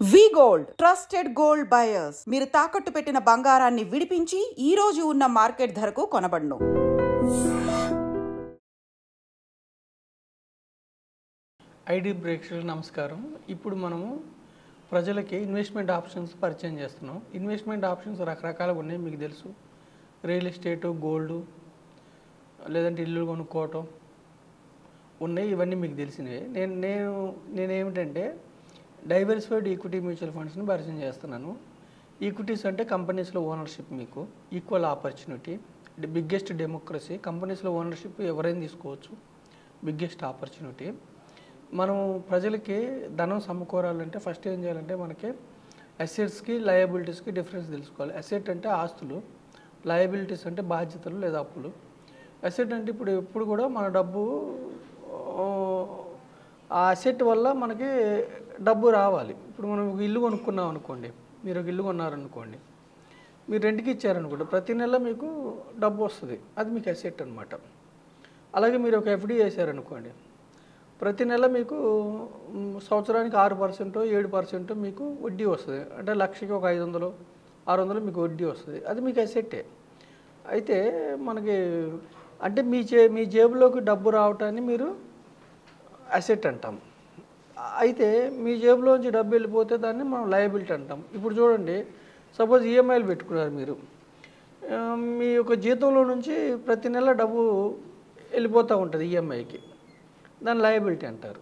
వి gold trusted gold buyers. మీరు తాకట్టు పెట్టిన బంగారాన్ని విడిపించి ఈ రోజు ఉన్న మార్కెట్ ధరకు కొనబడును. ఐడి ప్రేక్షకులకు నమస్కారం. ఇప్పుడు మనము ప్రజలకి ఇన్వెస్ట్మెంట్ ఆప్షన్స్ పరిచయం చేస్తున్నాం. ఇన్వెస్ట్మెంట్ ఆప్షన్స్ రకరకాలుగా ఉన్నాయి, మీకు తెలుసు. రియల్ ఎస్టేటు, గోల్డ్, లేదంటే ఇల్లు కొనుక్కోవటం ఉన్నాయి. ఇవన్నీ మీకు తెలిసినవే. నేనేమిటంటే డైవర్సిఫైడ్ ఈక్విటీ మ్యూచువల్ ఫండ్స్ని పరిచయం చేస్తున్నాను. ఈక్విటీస్ అంటే కంపెనీస్లో ఓనర్షిప్, మీకు ఈక్వల్ ఆపర్చునిటీ, బిగ్గెస్ట్ డెమోక్రసీ. కంపెనీస్లో ఓనర్షిప్ ఎవరైనా తీసుకోవచ్చు, బిగ్గెస్ట్ ఆపర్చునిటీ. మనం ప్రజలకి ధనం సమకూరాలంటే ఫస్ట్ ఏం చేయాలంటే మనకి అసెట్స్కి లయబిలిటీస్కి డిఫరెన్స్ తెలుసుకోవాలి. అసెట్ అంటే ఆస్తులు, లయబిలిటీస్ అంటే బాధ్యతలు లేదా అప్పులు. అసెట్ అంటే ఎప్పుడు కూడా మన డబ్బు, ఆ అసెట్ వల్ల మనకి డబ్బు రావాలి. ఇప్పుడు మనం ఒక ఇల్లు కొనుక్కున్నాం అనుకోండి, మీరు ఒక ఇల్లు కొన్నారనుకోండి, మీరు రెంట్కి ఇచ్చారనుకోండి, ప్రతి నెల మీకు డబ్బు వస్తుంది, అది మీకు అసెట్ అనమాట. అలాగే మీరు ఒక ఎఫ్డి చేశారనుకోండి, ప్రతి నెల మీకు సంవత్సరానికి 6%, 7% మీకు వడ్డీ వస్తుంది. అంటే లక్షకి ఒక 500, 600 మీకు వడ్డీ వస్తుంది, అది మీకు అసెట్టే. అయితే మనకి అంటే మీ జేబులోకి డబ్బు రావటాన్ని మీరు అసెట్ అంటాం. అయితే మీ జేబులోంచి డబ్బు వెళ్ళిపోతే దాన్ని మనం లయబిలిటీ అంటాం. ఇప్పుడు చూడండి, సపోజ్ ఈఎంఐలు పెట్టుకున్నారు మీరు, మీ యొక్క జీతంలో నుంచి ప్రతి నెల డబ్బు వెళ్ళిపోతూ ఉంటుంది ఈఎంఐకి, దాన్ని లయబిలిటీ అంటారు.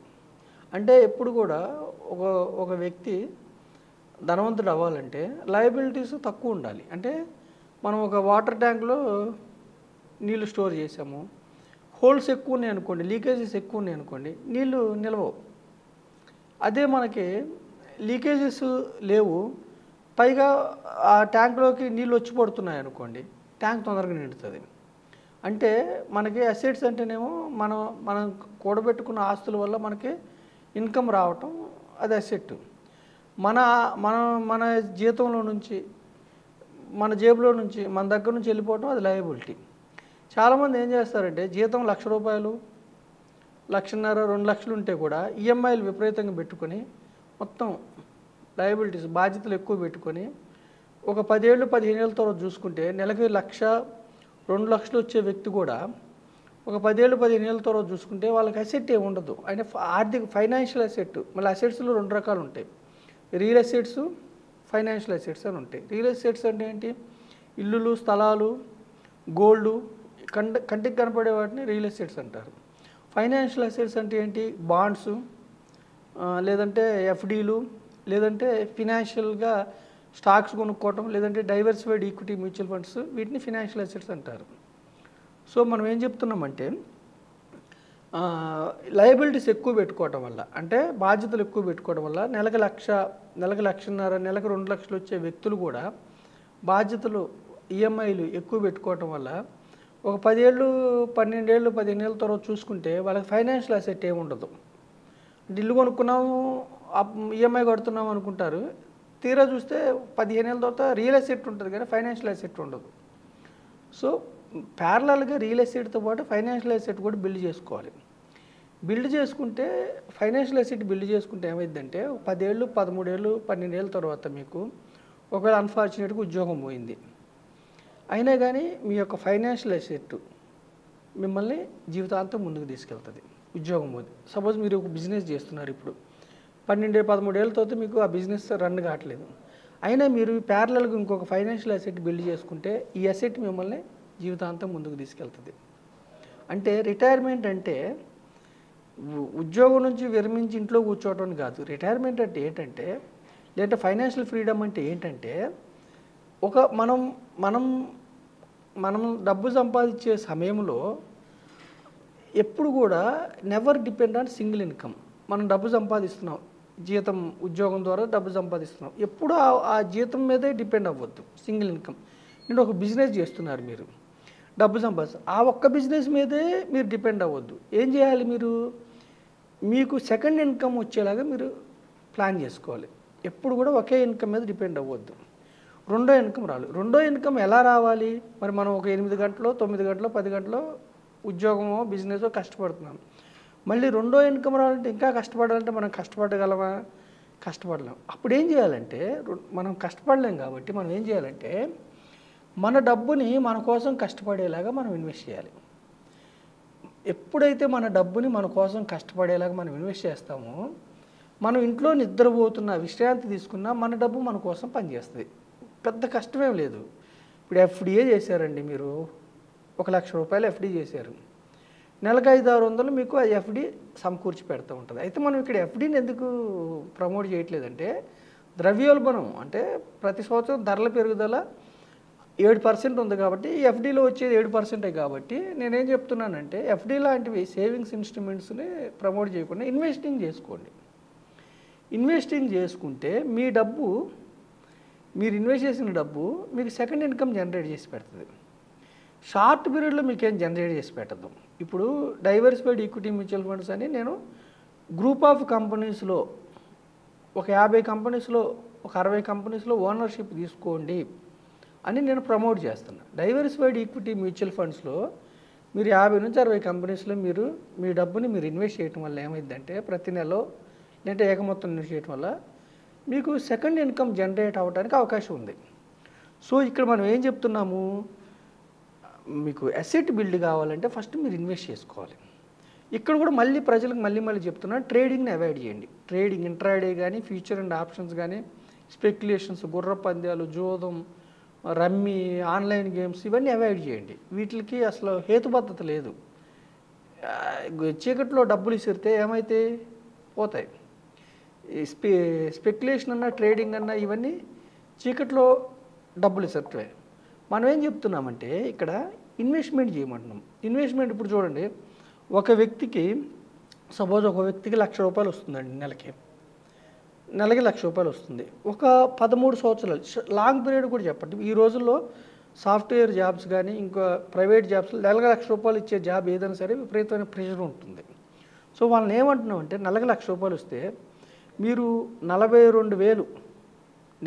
అంటే ఎప్పుడు కూడా ఒక వ్యక్తి ధనవంతుడు అవ్వాలంటే లయబిలిటీస్ తక్కువ ఉండాలి. అంటే మనం ఒక వాటర్ ట్యాంక్లో నీళ్ళు స్టోర్ చేసాము, హోల్స్ ఎక్కువ ఉన్నాయి అనుకోండి, లీకేజెస్ ఎక్కువ ఉన్నాయి అనుకోండి, నీళ్ళు నిలవవు. అదే మనకి లీకేజెస్ లేవు, పైగా ఆ ట్యాంక్లోకి నీళ్ళు వచ్చి పడుతున్నాయి అనుకోండి, ట్యాంక్ తొందరగా నిండుతుంది. అంటే మనకి అసెట్స్ అంటేనేమో మనం కూడబెట్టుకున్న ఆస్తుల వల్ల మనకి ఇన్కమ్ రావటం, అది అసెట్. మన జీతంలో నుంచి, మన జేబులో నుంచి, మన దగ్గర నుంచి వెళ్ళిపోవటం, అది లయబిలిటీ. చాలామంది ఏం చేస్తారంటే జీతం ₹1,00,000, 1,50,000, 2 లక్షలు ఉంటే కూడా ఈఎంఐలు విపరీతంగా పెట్టుకొని, మొత్తం లయబిలిటీస్, బాధ్యతలు ఎక్కువ పెట్టుకొని, ఒక 10 ఏళ్ళు 15 ఏళ్ళ తర్వాత చూసుకుంటే నెలకి 1,00,000, 2 లక్షలు వచ్చే వ్యక్తి కూడా ఒక 10 ఏళ్ళు 15 ఏళ్ళ తర్వాత చూసుకుంటే వాళ్ళకి అసెట్ ఏమి ఉండదు. ఆయన ఫైనాన్షియల్ అసెట్. మళ్ళీ అసెట్స్లో 2 రకాలు ఉంటాయి, రియల్ అసెట్స్, ఫైనాన్షియల్ అసెట్స్ అని ఉంటాయి. రియల్ అసెట్స్ అంటే ఏంటి? ఇల్లులు, స్థలాలు, గోల్డ్, కంటికి కనపడే వాటిని రియల్ ఎస్టేట్స్ అంటారు. ఫైనాన్షియల్ అసెట్స్ అంటే ఏంటి? బాండ్స్, లేదంటే ఎఫ్డీలు, లేదంటే ఫినాన్షియల్గా స్టాక్స్ కొనుక్కోవటం, లేదంటే డైవర్సిఫైడ్ ఈక్విటీ మ్యూచువల్ ఫండ్స్, వీటిని ఫినాన్షియల్ అసెట్స్ అంటారు. సో మనం ఏం చెప్తున్నామంటే లయబిలిటీస్ ఎక్కువ పెట్టుకోవటం వల్ల, అంటే బాధ్యతలు ఎక్కువ పెట్టుకోవడం వల్ల నెలకు 1,00,000, నెలకు 1,50,000, నెలకు 2 లక్షలు వచ్చే వ్యక్తులు కూడా బాధ్యతలు, ఈఎంఐలు ఎక్కువ పెట్టుకోవటం వల్ల ఒక 10 ఏళ్ళు 12 ఏళ్ళు 15 ఏళ్ళ తర్వాత చూసుకుంటే వాళ్ళకి ఫైనాన్షియల్ అసెట్ ఏమి ఉండదు. అంటే ఇల్లు కొనుక్కున్నాము, ఈఎంఐ కడుతున్నాము అనుకుంటారు, తీరా చూస్తే 15 ఏళ్ళ తర్వాత రియల్ ఎస్టేట్ ఉంటుంది కానీ ఫైనాన్షియల్ అసెట్ ఉండదు. సో ప్యారలల్గా రియల్ ఎస్టేట్తో పాటు ఫైనాన్షియల్ అసెట్ కూడా బిల్డ్ చేసుకోవాలి. బిల్డ్ చేసుకుంటే, ఫైనాన్షియల్ అసెట్ బిల్డ్ చేసుకుంటే ఏమైందంటే 10 ఏళ్ళు 13 ఏళ్ళు 12 ఏళ్ళ తర్వాత మీకు ఒకవేళ అన్ఫార్చునేట్గా ఉద్యోగం పోయింది, అయినా కానీ మీ యొక్క ఫైనాన్షియల్ అసెట్ మిమ్మల్ని జీవితాంతం ముందుకు తీసుకెళ్తుంది. ఉద్యోగం పోదు. సపోజ్ మీరు ఒక బిజినెస్ చేస్తున్నారు, ఇప్పుడు 12-13 ఏళ్ళ తర్వాత మీకు ఆ బిజినెస్ రన్ కావట్లేదు, అయినా మీరు ప్యారలల్గా ఇంకొక ఫైనాన్షియల్ అసెట్ బిల్డ్ చేసుకుంటే ఈ అసెట్ మిమ్మల్ని జీవితాంతం ముందుకు తీసుకెళ్తుంది. అంటే రిటైర్మెంట్ అంటే ఉద్యోగం నుంచి విరమించి ఇంట్లో కూర్చోవడం కాదు. రిటైర్మెంట్ అంటే ఏంటంటే, లేదంటే ఫైనాన్షియల్ ఫ్రీడమ్ అంటే ఏంటంటే, మనం డబ్బు సంపాదించే సమయంలో ఎప్పుడు కూడా never depend on single income. మనం డబ్బు సంపాదిస్తున్నాం, జీతం, ఉద్యోగం ద్వారా డబ్బు సంపాదిస్తున్నాం, ఎప్పుడు ఆ జీతం మీదే డిపెండ్ అవ్వద్దు, సింగిల్ ఇన్కమ్. నేను ఒక బిజినెస్ చేస్తున్నారు, మీరు డబ్బు సంపాదిస్తారు, ఆ ఒక్క బిజినెస్ మీదే మీరు డిపెండ్ అవ్వద్దు. ఏం చేయాలి? మీకు సెకండ్ ఇన్కమ్ వచ్చేలాగా మీరు ప్లాన్ చేసుకోవాలి. ఎప్పుడు కూడా ఒకే ఇన్కమ్ మీద డిపెండ్ అవ్వద్దు. రెండో ఇన్కమ్ రావాలి. రెండో ఇన్కమ్ ఎలా రావాలి? మరి మనం ఒక 8 గంటలో 9 గంటలో 10 గంటలో ఉద్యోగమో బిజినెసో కష్టపడుతున్నాం, మళ్ళీ రెండో ఇన్కమ్ రావాలంటే, ఇంకా కష్టపడాలంటే మనం కష్టపడగలమా? కష్టపడలేం. అప్పుడు ఏం చేయాలంటే మనం కష్టపడలేం కాబట్టి మనం ఏం చేయాలంటే మన డబ్బుని మన కోసం కష్టపడేలాగా మనం ఇన్వెస్ట్ చేయాలి. ఎప్పుడైతే మన డబ్బుని మన కోసం కష్టపడేలాగా మనం ఇన్వెస్ట్ చేస్తామో, మనం ఇంట్లో నిద్రపోతున్న విశ్రాంతి తీసుకున్నా మన డబ్బు మన కోసం పనిచేస్తుంది. పెద్ద కష్టమేం లేదు. ఇప్పుడు ఎఫ్డీఏ చేశారండి, మీరు ₹1,00,000 ఎఫ్డీ చేశారు, నెలకు 500-600 మీకు ఆ ఎఫ్డీ సమకూర్చి పెడుతూ ఉంటుంది. అయితే మనం ఇక్కడ ఎఫ్డీని ఎందుకు ప్రమోట్ చేయట్లేదంటే, ద్రవ్యోల్బణం అంటే ప్రతి సంవత్సరం ధరల పెరుగుదల 7% ఉంది కాబట్టి ఎఫ్డీలో వచ్చేది 7% కాబట్టి నేనేం చెప్తున్నానంటే ఎఫ్డీ లాంటివి సేవింగ్స్ ఇన్స్ట్రుమెంట్స్ని ప్రమోట్ చేయకుండా ఇన్వెస్టింగ్ చేసుకోండి. ఇన్వెస్టింగ్ చేసుకుంటే మీ డబ్బు, మీరు ఇన్వెస్ట్ చేసిన డబ్బు మీకు సెకండ్ ఇన్కమ్ జనరేట్ చేసి పెడుతుంది. షార్ట్ పీరియడ్లో మీకేం జనరేట్ చేసి పెట్టదు. ఇప్పుడు డైవర్సిఫైడ్ ఈక్విటీ మ్యూచువల్ ఫండ్స్ అని నేను గ్రూప్ ఆఫ్ కంపెనీస్లో ఒక 50 కంపెనీస్లో ఒక 60 కంపెనీస్లో ఓనర్షిప్ తీసుకోండి అని నేను ప్రమోట్ చేస్తున్నా. డైవర్సిఫైడ్ ఈక్విటీ మ్యూచువల్ ఫండ్స్లో మీరు 50 నుంచి 60 కంపెనీస్లో మీరు మీ డబ్బుని మీరు ఇన్వెస్ట్ చేయడం వల్ల ఏమైందంటే ప్రతి నెలలో లేదంటే ఏకమొత్తం ఇన్వెస్ట్ చేయడం వల్ల మీకు సెకండ్ ఇన్కమ్ జనరేట్ అవ్వడానికి అవకాశం ఉంది. సో ఇక్కడ మనం ఏం చెప్తున్నాము, మీకు అసెట్ బిల్డ్ కావాలంటే ఫస్ట్ మీరు ఇన్వెస్ట్ చేసుకోవాలి. ఇక్కడ కూడా మళ్ళీ ప్రజలకు మళ్ళీ చెప్తున్నా, ట్రేడింగ్ని అవాయిడ్ చేయండి. ట్రేడింగ్ ఇంట్రాడే కానీ ఫ్యూచర్ అండ్ ఆప్షన్స్ కానీ స్పెక్యులేషన్స్, గుర్ర పందాలు, జోదం, రమ్మీ, ఆన్లైన్ గేమ్స్ ఇవన్నీ అవాయిడ్ చేయండి. వీటికి అసలు హేతుబద్ధత లేదు. చీకట్లో డబ్బులు ఇసిరితే ఏమైతే పోతాయి. స్పెక్యులేషన్ అన్నా ట్రేడింగ్ అన్నా ఇవన్నీ చీకట్లో డబ్బులు ఇసరితే. మనం ఏం చెప్తున్నామంటే ఇక్కడ ఇన్వెస్ట్మెంట్ చేయమంటున్నాం. ఇన్వెస్ట్మెంట్ ఇప్పుడు చూడండి, ఒక వ్యక్తికి సపోజ్ ఒక వ్యక్తికి ₹1,00,000 వస్తుందండి, నెలకి ₹1,00,000 వస్తుంది. ఒక 13 సంవత్సరాలు లాంగ్ పీరియడ్ కూడా చెప్పండి. ఈ రోజుల్లో సాఫ్ట్వేర్ జాబ్స్ కానీ ఇంకా ప్రైవేట్ జాబ్స్ నెలకు ₹1,00,000 ఇచ్చే జాబ్ ఏదైనా సరే విపరీతమైన ప్రెషర్ ఉంటుంది. సో వాళ్ళని ఏమంటున్నాం అంటే నెలకు ₹1,00,000 వస్తే మీరు 42,000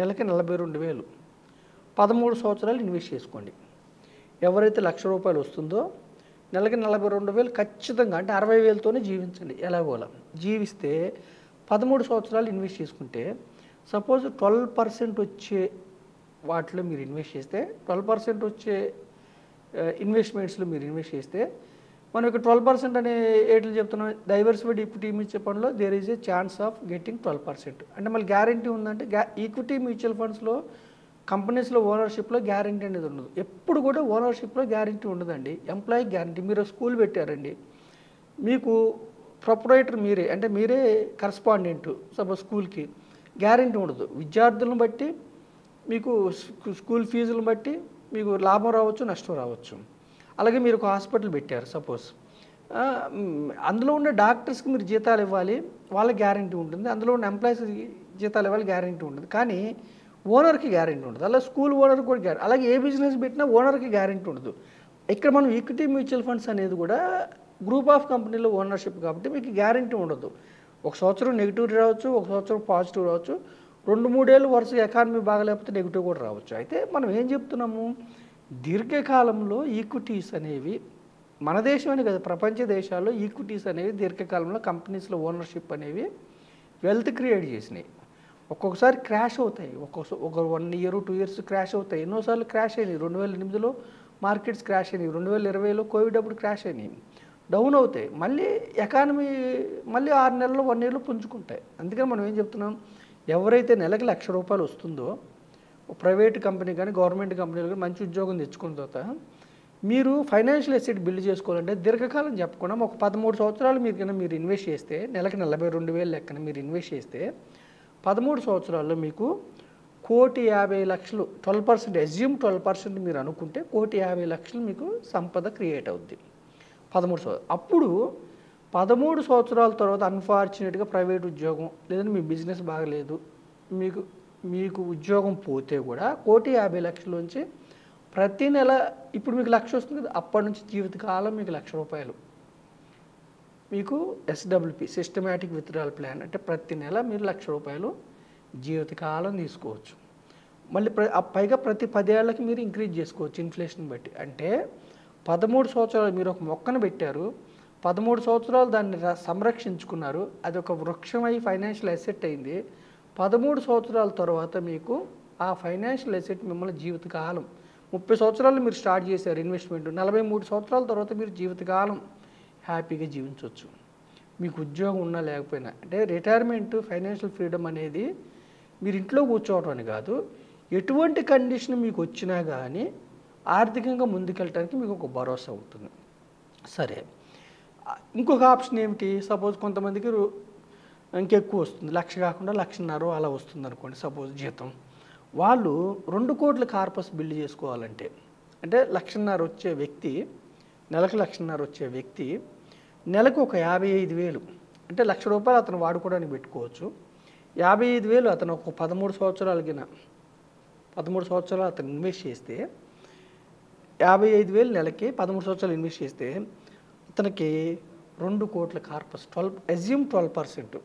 నెలకి 42,000 13 సంవత్సరాలు ఇన్వెస్ట్ చేసుకోండి. ఎవరైతే ₹1,00,000 వస్తుందో నెలకి 42,000 ఖచ్చితంగా అంటే 60,000తోనే జీవించండి. ఎలాగోలా జీవిస్తే 13 సంవత్సరాలు ఇన్వెస్ట్ చేసుకుంటే సపోజ్ 12% వచ్చే వాటిలో మీరు ఇన్వెస్ట్ చేస్తే 12% వచ్చే ఇన్వెస్ట్మెంట్స్లో మీరు ఇన్వెస్ట్ చేస్తే మనం ఇక్కడ 12% అనే ఏట్లు చెప్తున్నాం. డైవర్సిఫైడ్ ఈక్విటీ మ్యూచువల్ ఫండ్లో there is a chance of getting 12%. అంటే మళ్ళీ గ్యారంటీ ఉందంటే ఈక్విటీ మ్యూచువల్ ఫండ్స్లో కంపెనీస్లో ఓనర్షిప్లో గ్యారంటీ అనేది ఉండదు. ఎప్పుడు కూడా ఓనర్షిప్లో గ్యారంటీ ఉండదండి. Employee guarantee. మీరు స్కూల్ పెట్టారండి, మీకు ప్రొపరేటర్ మీరే, అంటే మీరే కరస్పాండెంట్ సపోజ్ స్కూల్కి, గ్యారంటీ ఉండదు. విద్యార్థులను బట్టి మీకు స్కూల్ ఫీజులను బట్టి మీకు లాభం రావచ్చు, నష్టం రావచ్చు. అలాగే మీరు ఒక హాస్పిటల్ పెట్టారు సపోజ్, అందులో ఉన్న డాక్టర్స్కి మీరు జీతాలు ఇవ్వాలి, వాళ్ళకి గ్యారంటీ ఉంటుంది. అందులో ఉన్న ఎంప్లాయీస్కి జీతాలు ఇవ్వాలి, గ్యారంటీ ఉంటుంది. కానీ ఓనర్కి గ్యారంటీ ఉండదు. అలా స్కూల్ ఓనర్కి కూడా గ్యారంటీ. అలాగే ఏ బిజినెస్ పెట్టినా ఓనర్కి గ్యారంటీ ఉండదు. ఇక్కడ మనం ఈక్విటీ మ్యూచువల్ ఫండ్స్ అనేది కూడా గ్రూప్ ఆఫ్ కంపెనీలో ఓనర్షిప్ కాబట్టి మీకు గ్యారంటీ ఉండదు. ఒక సంవత్సరం నెగిటివ్ రావచ్చు, ఒక సంవత్సరం పాజిటివ్ రావచ్చు, 2-3 ఏళ్ళు వరుసగా ఎకానమీ బాగలేకపోతే నెగిటివ్ కూడా రావచ్చు. అయితే మనం ఏం చెప్తున్నాము, దీర్ఘకాలంలో ఈక్విటీస్ అనేవి మన దేశం అని కదా, ప్రపంచ దేశాల్లో ఈక్విటీస్ అనేవి దీర్ఘకాలంలో కంపెనీస్లో ఓనర్షిప్ అనేవి వెల్త్ క్రియేట్ చేసినాయి. ఒక్కొక్కసారి క్రాష్ అవుతాయి, ఒక 1 year 2 years క్రాష్ అవుతాయి. ఎన్నోసార్లు క్రాష్ అయినాయి. 2008లో మార్కెట్స్ క్రాష్ అయినాయి, 2020లో కోవిడ్ అప్పుడు క్రాష్ అయినాయి, డౌన్ అవుతాయి. మళ్ళీ ఎకానమీ మళ్ళీ 6 నెలలు 1 yearలో పుంజుకుంటాయి. అందుకని మనం ఏం చెప్తున్నాం, ఎవరైతే నెలకి ₹1,00,000 వస్తుందో ప్రైవేట్ కంపెనీ కానీ గవర్నమెంట్ కంపెనీలు కానీ మంచి ఉద్యోగం తెచ్చుకున్న తర్వాత మీరు ఫైనాన్షియల్ అసెట్ బిల్డ్ చేసుకోవాలంటే దీర్ఘకాలం చెప్పకుండా ఒక 13 సంవత్సరాలు మీరు ఇన్వెస్ట్ చేస్తే నెలకి 42,000 లెక్కన మీరు ఇన్వెస్ట్ చేస్తే 13 సంవత్సరాల్లో మీకు 1,50,00,000 12% అజ్యూమ్ 12% మీరు అనుకుంటే 1,50,00,000 మీకు సంపద క్రియేట్ అవుద్ది 13 సంవత్సరాలు. అప్పుడు 13 సంవత్సరాల తర్వాత అన్ఫార్చునేట్గా ప్రైవేట్ ఉద్యోగం లేదంటే మీ బిజినెస్ బాగలేదు, మీకు ఉద్యోగం పోతే కూడా 1,50,00,000 నుంచి ప్రతి నెల ఇప్పుడు మీకు 1,00,000 వస్తుంది కదా, అప్పటి నుంచి జీవితకాలం మీకు ₹1,00,000 మీకు SWP సిస్టమాటిక్ విత్డ్రాల్ ప్లాన్ అంటే ప్రతి నెల మీరు ₹1,00,000 జీవితకాలం తీసుకోవచ్చు. మళ్ళీ పైగా ప్రతి 10 ఏళ్ళకి మీరు ఇంక్రీజ్ చేసుకోవచ్చు ఇన్ఫ్లేషన్ బట్టి. అంటే 13 సంవత్సరాలు మీరు ఒక మొక్కను పెట్టారు, 13 సంవత్సరాలు దాన్ని సంరక్షించుకున్నారు, అది ఒక వృక్షమై ఫైనాన్షియల్ అసెట్ అయింది. 13 సంవత్సరాల తర్వాత మీకు ఆ ఫైనాన్షియల్ అసెట్ మిమ్మల్ని జీవితకాలం 30 సంవత్సరాలు మీరు స్టార్ట్ చేశారు ఇన్వెస్ట్మెంట్, 43 సంవత్సరాల తర్వాత మీరు జీవితకాలం హ్యాపీగా జీవించవచ్చు. మీకు ఉద్యోగం ఉన్నా లేకపోయినా. అంటే రిటైర్మెంట్ ఫైనాన్షియల్ ఫ్రీడమ్ అనేది మీరు ఇంట్లో కూర్చోవడం అని కాదు, ఎటువంటి కండిషన్ మీకు వచ్చినా కానీ ఆర్థికంగా ముందుకెళ్ళడానికి మీకు ఒక భరోసా ఉంటుంది. సరే, ఇంకొక ఆప్షన్ ఏమిటి? సపోజ్ కొంతమందికి ఇంకెక్కువ వస్తుంది, 1,00,000 కాకుండా 1,50,000 అలా వస్తుంది అనుకోండి సపోజ్ జీతం. వాళ్ళు 2 కోట్ల కార్పస్ బిల్డ్ చేసుకోవాలంటే, అంటే 1,50,000 వచ్చే వ్యక్తి, నెలకు 1,50,000 వచ్చే వ్యక్తి నెలకు ఒక 55,000, అంటే ₹1,00,000 అతను వాడుకోవడానికి పెట్టుకోవచ్చు. 55,000 అతను ఒక 13 సంవత్సరాలు అతను ఇన్వెస్ట్ చేస్తే, 55,000 నెలకి 13 సంవత్సరాలు ఇన్వెస్ట్ చేస్తే అతనికి 2 కోట్ల కార్పస్, 12%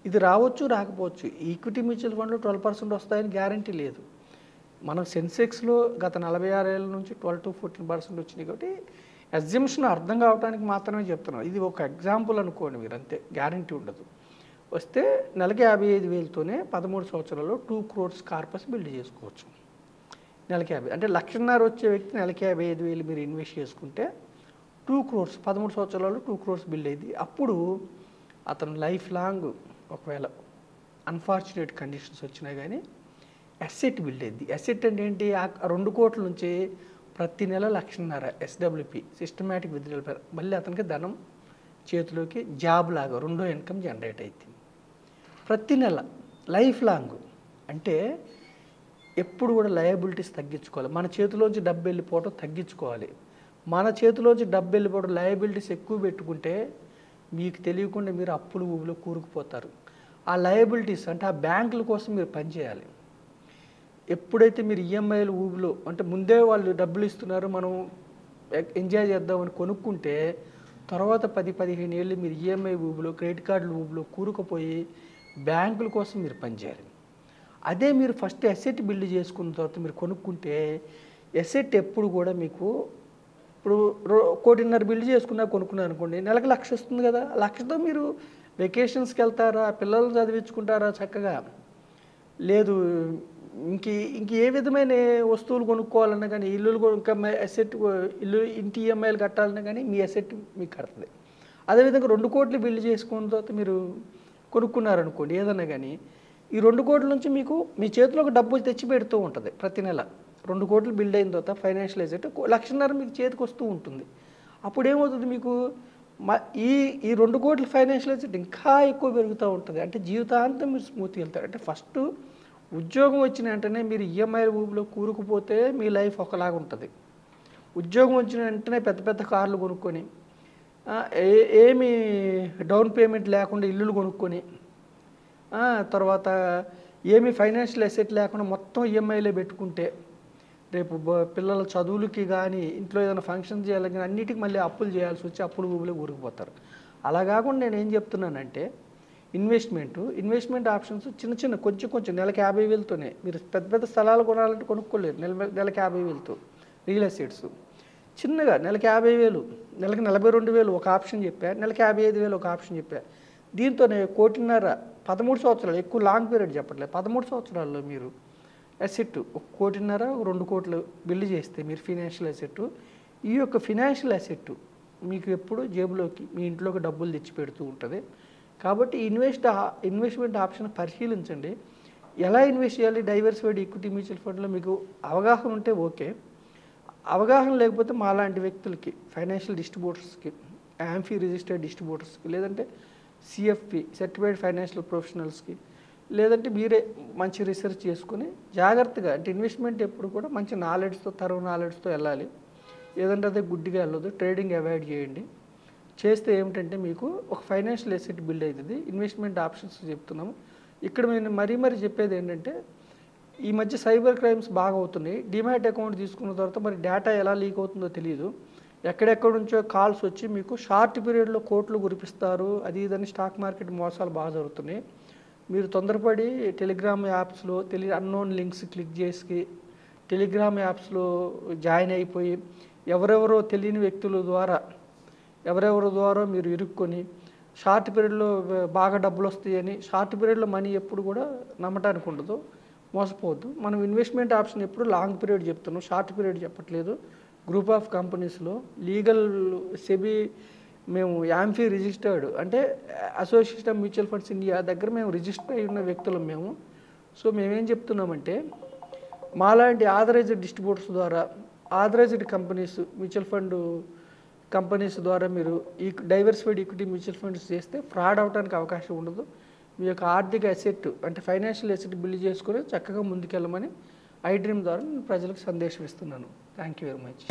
ఇది రావచ్చు రాకపోవచ్చు. ఈక్విటీ మ్యూచువల్ ఫండ్లో 12% వస్తాయని గ్యారంటీ లేదు. మనం సెన్సెక్స్లో గత 46 ఏళ్ళ నుంచి 12 to 14% వచ్చినాయి. కాబట్టి అజ్యూమ్షన్ అర్థం కావడానికి మాత్రమే చెప్తున్నాను. ఇది ఒక ఎగ్జాంపుల్ అనుకోండి మీరు, అంతే, గ్యారంటీ ఉండదు. వస్తే నెలకి 55,000తోనే 13 సంవత్సరాల్లో 2 crores కార్పస్ బిల్డ్ చేసుకోవచ్చు. నెలకి 50, అంటే 1,50,000 వచ్చే వ్యక్తి నెలకి 55,000 మీరు ఇన్వెస్ట్ చేసుకుంటే 2 crores 13 సంవత్సరాల్లో 2 crores బిల్డ్ అయింది. అప్పుడు అతను లైఫ్ లాంగ్, ఒకవేళ అన్ఫార్చునేట్ కండిషన్స్ వచ్చినా కానీ అసెట్ బిల్డ్ అయింది. అసెట్ అంటే ఏంటి? ఆ 2 కోట్ల నుంచి ప్రతి నెల 1,50,000 SWP, సిస్టమేటిక్ విత్డ్రాయల్, మళ్ళీ అతనికి ధనం చేతిలోకి జాబ్ లాగా రెండో ఇన్కమ్ జనరేట్ అవుతుంది ప్రతి నెల లైఫ్ లాంగ్. అంటే ఎప్పుడు కూడా లయబిలిటీస్ తగ్గించుకోవాలి. మన చేతిలోంచి డబ్బు వెళ్ళిపోవడం తగ్గించుకోవాలి. మన చేతిలోంచి డబ్బు వెళ్ళిపోవడం, లయబిలిటీస్ ఎక్కువ పెట్టుకుంటే మీకు తెలియకుండా మీరు అప్పులు ఊబిలో కూరుకుపోతారు. ఆ లయబిలిటీస్ అంటే ఆ బ్యాంకుల కోసం మీరు పనిచేయాలి. ఎప్పుడైతే మీరు ఈఎంఐలు ఊబిలో, అంటే ముందే వాళ్ళు డబ్బులు ఇస్తున్నారు మనం ఎంజాయ్ చేద్దామని కొనుక్కుంటే, తర్వాత 10-15 ఏళ్ళు మీరు ఈఎంఐ ఊబిలో, క్రెడిట్ కార్డుల ఊబిలో కూరుకుపోయి బ్యాంకుల కోసం మీరు పనిచేయాలి. అదే మీరు ఫస్ట్ అసెట్ బిల్డ్ చేసుకున్న తర్వాత మీరు కొనుక్కుంటే, అసెట్ ఎప్పుడు కూడా మీకు, ఇప్పుడు 1.5 కోటి బిల్డ్ చేసుకున్నా కొనుక్కున్నారు అనుకోండి, నెలకు 1,00,000 వస్తుంది కదా. 1,00,000తో మీరు వెకేషన్స్కి వెళ్తారా, పిల్లలు చదివించుకుంటారా చక్కగా? లేదు, ఇంక ఏ విధమైన వస్తువులు కొనుక్కోవాలన్నా కానీ, ఇంకా అసెట్, ఇంటి ఈఎంఐలు కట్టాలన్నా కానీ మీ అసెట్ మీకు కడుతుంది. అదేవిధంగా 2 కోట్లు బిల్డ్ చేసుకున్న తర్వాత మీరు కొనుక్కున్నారనుకోండి ఏదన్నా కానీ, ఈ 2 కోట్ల నుంచి మీకు మీ చేతిలోకి డబ్బు తెచ్చి పెడుతూ ఉంటుంది ప్రతి నెల. 2 కోట్లు బిల్డ్ అయిన తర్వాత ఫైనాన్షియల్ అసెట్ 1,50,000 మీకు చేతికి వస్తూ ఉంటుంది. అప్పుడు ఏమవుతుంది మీకు, ఈ 2 కోట్ల ఫైనాన్షియల్ అసెట్ ఇంకా ఎక్కువ పెరుగుతూ ఉంటుంది. అంటే జీవితాంతం మీరు స్మూత్గా వెళ్తారు. అంటే ఫస్ట్ ఉద్యోగం వచ్చిన వెంటనే మీరు ఈఎంఐ ఊబిలో కూరుకుపోతే మీ లైఫ్ ఒకలాగా ఉంటుంది. ఉద్యోగం వచ్చిన వెంటనే పెద్ద పెద్ద కార్లు కొనుక్కొని, ఏమి డౌన్ పేమెంట్ లేకుండా ఇల్లులు కొనుక్కొని, తర్వాత ఏమి ఫైనాన్షియల్ అసెట్ లేకుండా మొత్తం ఈఎంఐలే పెట్టుకుంటే, రేపు పిల్లల చదువులకి కానీ, ఇంట్లో ఏదైనా ఫంక్షన్ చేయాలని కానీ అన్నిటికీ మళ్ళీ అప్పులు చేయాల్సి వచ్చి అప్పులు ఊబిలో కూరుకుపోతారు. అలా కాకుండా నేను ఏం చెప్తున్నానంటే, ఇన్వెస్ట్మెంట్ ఆప్షన్స్ చిన్న కొంచెం నెలకి 50,000తోనే మీరు పెద్ద పెద్ద స్థలాలు కొనాలంటే కొనుక్కోలేరు. నెలకి 50,000తో రియల్ ఎస్టేట్స్ చిన్నగా నెలకి 50,000, నెలకి 42,000 ఒక ఆప్షన్ చెప్పా, నెలకి 55,000 ఒక ఆప్షన్ చెప్పా. దీంతోనే 1.5 కోటి 13 సంవత్సరాలు, ఎక్కువ లాంగ్ పీరియడ్ చెప్పట్లేదు, 13 సంవత్సరాల్లో మీరు అసెట్ 1.5 కోటి 2 కోట్లు బిల్డ్ చేస్తే మీరు ఫినాన్షియల్ అసెట్, ఈ యొక్క ఫినాన్షియల్ అసెట్ మీకు ఎప్పుడు జేబులోకి, మీ ఇంట్లోకి డబ్బులు తెచ్చిపెడుతూ ఉంటుంది. కాబట్టి ఇన్వెస్ట్మెంట్ ఆప్షన్ పరిశీలించండి. ఎలా ఇన్వెస్ట్ చేయాలి? డైవర్సిఫైడ్ ఈక్విటీ మ్యూచువల్ ఫండ్లో మీకు అవగాహన ఉంటే ఓకే. అవగాహన లేకపోతే మాలాంటి వ్యక్తులకి, ఫైనాన్షియల్ డిస్ట్రిబ్యూటర్స్కి, యాంఫీ రిజిస్టర్డ్ డిస్ట్రిబ్యూటర్స్కి, లేదంటే సిఎఫ్పి సర్టిఫైడ్ ఫైనాన్షియల్ ప్రొఫెషనల్స్కి, లేదంటే మీరే మంచి రీసెర్చ్ చేసుకుని జాగ్రత్తగా, అంటే ఇన్వెస్ట్మెంట్ ఎప్పుడు కూడా మంచి నాలెడ్జ్తో, తరువు నాలెడ్జ్తో వెళ్ళాలి. ఏదంటే అదే గుడ్డిగా వెళ్ళదు. ట్రేడింగ్ అవాయిడ్ చేయండి. చేస్తే ఏమిటంటే మీకు ఒక ఫైనాన్షియల్ అసెట్ బిల్డ్ అవుతుంది. ఇన్వెస్ట్మెంట్ ఆప్షన్స్ చెప్తున్నాము. ఇక్కడ నేను మరీ చెప్పేది ఏంటంటే, ఈ మధ్య సైబర్ క్రైమ్స్ బాగా అవుతున్నాయి. డిమాట్ అకౌంట్ తీసుకున్న తర్వాత మరి డేటా ఎలా లీక్ అవుతుందో తెలియదు. ఎక్కడెక్కడ నుంచో కాల్స్ వచ్చి మీకు షార్ట్ పీరియడ్లో కోట్లు కురిపిస్తారు, అది ఇదని స్టాక్ మార్కెట్ మోసాలు బాగా జరుగుతున్నాయి. మీరు తొందరపడి టెలిగ్రామ్ యాప్స్లో అన్నోన్ లింక్స్ క్లిక్ చేసి టెలిగ్రామ్ యాప్స్లో జాయిన్ అయిపోయి ఎవరెవరో తెలియని వ్యక్తుల ద్వారా మీరు ఇరుక్కొని షార్ట్ పీరియడ్లో బాగా డబ్బులు వస్తాయని షార్ట్ పీరియడ్లో మనీ ఎప్పుడు కూడా నమ్మటానికి ఉండదు, మోసపోవద్దు. మనం ఇన్వెస్ట్మెంట్ ఆప్షన్ ఎప్పుడు లాంగ్ పీరియడ్ చెప్తున్నాం, షార్ట్ పీరియడ్ చెప్పట్లేదు. గ్రూప్ ఆఫ్ కంపెనీస్లో లీగల్ సెబీ మేము యాంఫీ రిజిస్టర్డ్ అంటే association of mutual funds India దగ్గర మేము రిజిస్టర్ అయి ఉన్న వ్యక్తులం మేము. సో మేమేం చెప్తున్నామంటే మాలాంటి ఆథరైజ్డ్ డిస్ట్రిబ్యూటర్స్ ద్వారా authorised companies mutual fund companies ద్వారా మీరు ఈ డైవర్సిఫైడ్ ఈక్విటీ మ్యూచువల్ ఫండ్స్ చేస్తే ఫ్రాడ్ అవడానికి అవకాశం ఉండదు. మీ యొక్క ఆర్థిక అసెట్ అంటే ఫైనాన్షియల్ అసెట్ బిల్డ్ చేసుకొని చక్కగా ముందుకెళ్ళమని ఐ డ్రీమ్ ద్వారా నేను ప్రజలకు సందేశం ఇస్తున్నాను. Thank you very much.